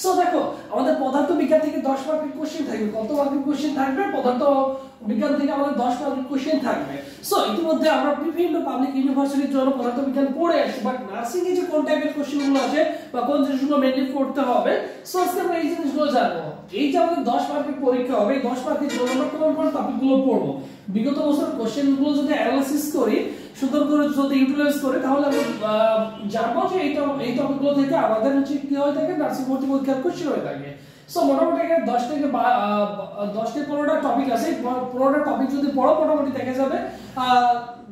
So দেখো আমাদের পদার্থ বিজ্ঞান থেকে 10 মার্কের কোশ্চেন থাকবে। কত মার্কের কোশ্চেন থাকবে? পদার্থ বিজ্ঞান থেকে আমাদের 10 মার্কের কোশ্চেন থাকবে। সো ইতিমধ্যে আমরা বিভিন্ন পাবলিক ইউনিভার্সিটির জন্য পদার্থ বিজ্ঞান পড়ে আসছি, বাট নার্সিং এ যে কোন টাইপের কোশ্চেনগুলো আছে বা কোন জিনিসগুলো মেইনলি পড়তে হবে, সো আজকে আমরা এই জিনিসগুলো জানবো। এই যে আমাদের 10 মার্কের পরীক্ষা হবে, 10 মার্কের জন্য আমরা কোন টপিকগুলো পড়বো, বিগত বছর কোশ্চেনগুলো যদি অ্যানালাইসিস করি, সুন্দর করে যদি ইউটিলাইজ করি, তাহলে আমরা জানবো যে এই টপিকগুলো থেকে আমাদের হচ্ছে কি হয়ে থাকে, নার্সিং ভর্তি পরীক্ষার কোশ্চেন হয়ে থাকে। সো মোটামুটি এখানে 10 থেকে 15টা টপিক আছে। 15টা টপিক যদি পড়ো মোটামুটি দেখা যাবে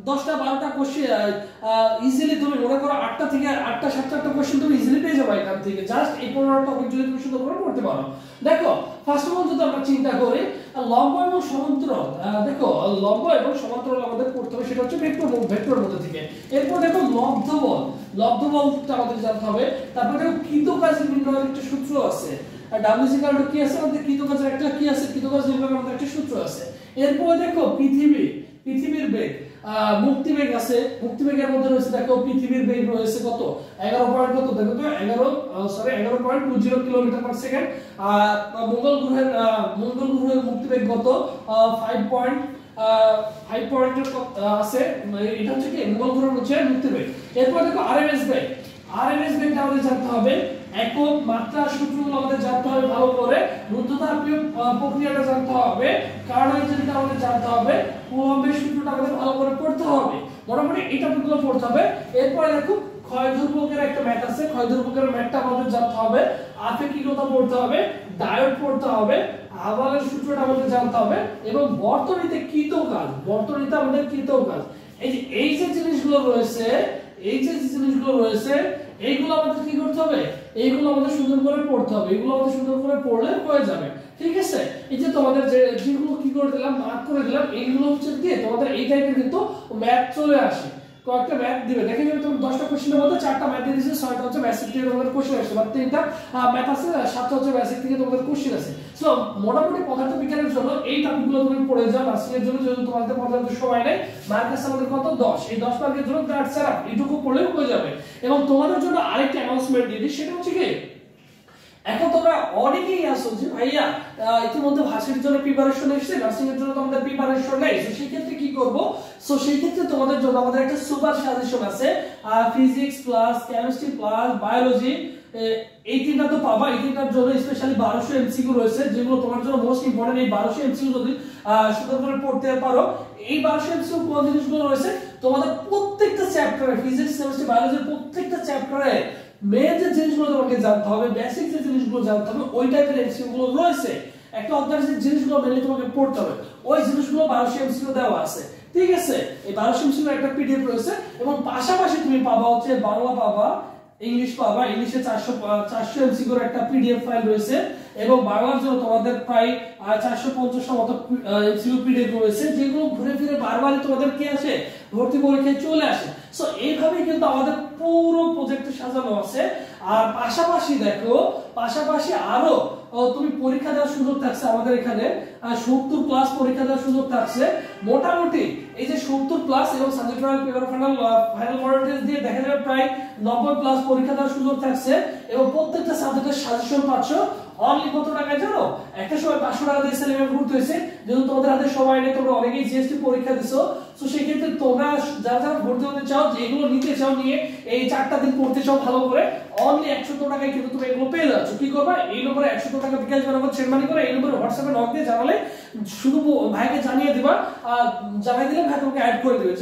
10টা 12টা কোশ্চেন ইজিলি তুমি মনে করো 8টা থেকে 8টা 7টা কোশ্চেন তুমি ইজিলি পেয়ে যাবে এখান থেকে, জাস্ট এই 15টা টপিক যদি তুমি সুন্দর করে পড়তে পারো। দেখো ফার্স্ট অফ অল যদি আমরা চিন্তা করি লম্ব এবং সমান্তরাল, দেখো লম্ব এবং সমান্তরাল আমাদের পড়তে হবে, সেটা হচ্ছে ভেক্টর মধ্যে থেকে। এরপর দেখো লব্ধবলটা আমাদের জানতে হবে। তারপর দেখো কৃতকাজের নির্ণয়ের একটা সূত্র আছে, W কি আছে আমাদের, কৃতকাজের একটা কি আছে, কৃতকাজ নির্ণয়ের আমাদের একটা সূত্র আছে। এরপর দেখো পৃথিবীর বেগ, মুক্তিবেগ আছে। মুক্তিবেগের মধ্যে রয়েছে দেখো পৃথিবীর বেগ রয়েছে কত, 11 পয়েন্ট কত দেখো তো 11.20 কিলোমিটার পার সেকেন্ড। মঙ্গল গ্রহের মুক্তিবেগ কত, 5 পয়েন্টের আছে, এটা হচ্ছে কি মঙ্গল গ্রহের হচ্ছে মুক্তিবেগ। এরপর দেখো আরএমএস বেগটা আমাদের জানতে হবে, একক মাত্রা সূত্রগুলো আমাদের জানতে হবে ভালো করে, রুদ্ধতাপীয় প্রক্রিয়াটা জানতে হবে, কার্নোইজেনটা আমাদের জানতে হবে, কুলম্বের সূত্রটা আমাদের ভালো করে পড়তে হবে। মোটামুটি এই টপিকগুলো পড়তে হবে। এরপর দেখো ক্ষয় ধ্রুবকের একটা ম্যাথ আছে, ক্ষয় ধ্রুবকের ম্যাথটা আমাদের জানতে হবে, আপেক্ষিকতা পড়তে হবে, ডায়োড পড়তে হবে, হাবালের সূত্রটা আমাদের জানতে হবে, এবং বর্তনীতে আমাদের কৃতকাজ। এই যে জিনিসগুলো রয়েছে, এইগুলো আমাদের কি করতে হবে, এইগুলো আমাদের সুন্দর করে পড়তে হবে, এগুলো আমাদের সুন্দর করে পড়লে হয়ে যাবে। ঠিক আছে, এই যে তোমাদের যেগুলো কি করে দিলাম, মার্ক করে দিলাম, এইগুলো হচ্ছে কি তোমাদের এই টাইপের কিন্তু ম্যাথ চলে আসে। কয়েকটা ম্যাথ দিবে, দেখে যাবে তুমি 10টা কোশ্চেনের মধ্যে 4টা ম্যাথ দিয়ে দিয়েছে, 6টা হচ্ছে বেসিক থেকে তোমাদের কোশ্চেন আসছে, বা 3টা ম্যাথ আছে, 7টা হচ্ছে বেসিক থেকে তোমাদের কোশ্চেন আছে। সো মোটামুটি পদার্থ বিজ্ঞানের জন্য এই টপিকগুলো তুমি পড়ে যাও। নার্সিং এর জন্য যেহেতু তোমাদের পর্যাপ্ত সময় নেই, মার্ক আছে আমাদের কত 10, এই 10 মার্কের জন্য দ্যাটস আপ, এইটুকু পড়লেও হয়ে যাবে। এবং তোমাদের জন্য আরেকটা অ্যানাউন্সমেন্ট দিয়ে দিই, সেটা হচ্ছে কি এখন তোমরা অনেকেই আসো যে ভাইয়া ইতিমধ্যে ভার্সিটির জন্য প্রিপারেশন এসেছে, নার্সিং এর জন্য তোমাদের প্রিপারেশন নেই, তো সেই ক্ষেত্রে কি করব? সো সেই ক্ষেত্রে তোমাদের জন্য আমাদের একটা সুপার সাজেশন আছে, physics plus chemistry plus biology, এই তিনটা তো পাবা। এই তিনটার জন্য স্পেশালি 1200 এমসিকিউ রয়েছে, যেগুলো তোমার জন্য মোস্ট ইম্পর্টেন্ট। এই 1200 এমসিকিউ যদি সুন্দর করে পড়তে পারো, এই 1200 এমসিকিউ কোন জিনিসগুলো রয়েছে, তোমাদের প্রত্যেকটা চ্যাপ্টারে, ফিজিক্স কেমিস্ট্রি বায়োলজির প্রত্যেকটা চ্যাপ্টারে মেন যে জিনিসগুলো তোমাকে জানতে হবে, বেসিক যে জিনিসগুলো জানতে হবে, ওই টাইপের এমসিকিউ গুলো রয়েছে। একটা অধ্যায়ের যে জিনিসগুলো মেনলি তোমাকে পড়তে হবে, ওই জিনিসগুলো 1200 এমসিকিউ দেওয়া আছে। ঠিক আছে, এই 1200 এমসিকিউ একটা পিডিএফ রয়েছে, এবং পাশাপাশি তুমি পাবা হচ্ছে বাংলা পাবা, ইংলিশ পাবা। ইংলিশে 400 এমসিকিউর একটা পিডিএফ ফাইল রয়েছে, এবং বাংলার জন্য তোমাদের প্রায় 450 মতো এমসিকিউ পিডিএফ রয়েছে, যেগুলো ঘুরে ফিরে বারবারই তোমাদের কি আসে, ভর্তি পরীক্ষায় চলে আসে। সো এইভাবে কিন্তু আমাদের পুরো প্রজেক্টে সাজানো আছে। আর পাশাপাশি আরো তুমি পরীক্ষা দেওয়ার সুযোগ থাকছে আমাদের এখানে, 70 প্লাস পরীক্ষা দেওয়ার সুযোগ থাকছে। মোটামুটি এই যে 70 প্লাস এবং subject wise paper final model test দিয়ে দেখা যাবে প্রায় 90 প্লাস পরীক্ষা দেওয়ার সুযোগ থাকছে, এবং প্রত্যেকটা সাবজেক্টের সাজেশন পাচ্ছ অনলি কত টাকায় জানো? একটা সময় 500 টাকা দিয়ে সিলেবাস ভর্তি হয়েছে, যেহেতু তোমাদের হাতে সময় নেই, তোমরা অনেকেই জিএসটি পরীক্ষা দিছো, তো সেই ক্ষেত্রে তোমরা যারা ভর্তি হতে চাও, যে এগুলো নিতে চাও, নিয়ে এই 4টা দিন পড়তে চাও ভালো করে, অনলি 100 টাকায় কিন্তু তুমি এগুলো পেয়ে যাচ্ছ। কি করবা, এই নম্বরে 100 টাকা বিকাশ বানাবো সেন্ড মানি করে, এই নম্বরে হোয়াটসঅ্যাপে নক দিয়ে জানালে, শুধু ভাইকে জানিয়ে দিবা, জানাই দিলে ভাই তোমাকে অ্যাড করে দিবে।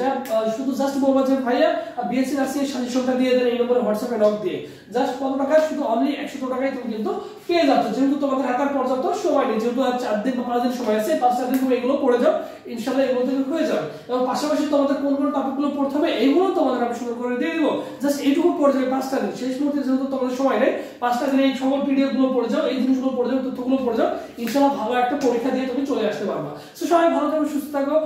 শুধু জাস্ট বলবা যে ভাইয়া বিএসসি নার্সিং এর সাজেশনটা দিয়ে দেন, এই নম্বরে হোয়াটসঅ্যাপে নক দিয়ে, জাস্ট কত টাকা, শুধু অনলি 100 টাকায় তুমি কিন্তু পেয়ে যাচ্ছ। যেহেতু তোমাদের হাতে পর্যাপ্ত সময় নেই, যেহেতু আর 4 দিন বা 5 দিন সময় আছে, 5-4 দিন তুমি এগুলো পড়ে যাও, ইনশাআল্লাহ এগুলো থেকে হয়ে যাবে। এবং পাশাপাশি তোমাদের কোন টপিকগুলো পড়তে হবে, এইগুলো তোমাদের আমি শুরু করে দিয়ে দিব, জাস্ট এইটুকু পড়ে যাবে 5টা দিন। শেষ মুহূর্তে যেহেতু তোমাদের সময় নেই, 5টা দিনে এই সকল পিডিএফ গুলো পড়ে যাও, এই জিনিসগুলো পড়ে যাও, তথ্যগুলো পড়ে যাও, ইনশাআল্লাহ ভালো একটা পরীক্ষা দিয়ে তুমি চলে আসতে পারবা। সো সবাই ভালো থাকো, সুস্থ থাকো।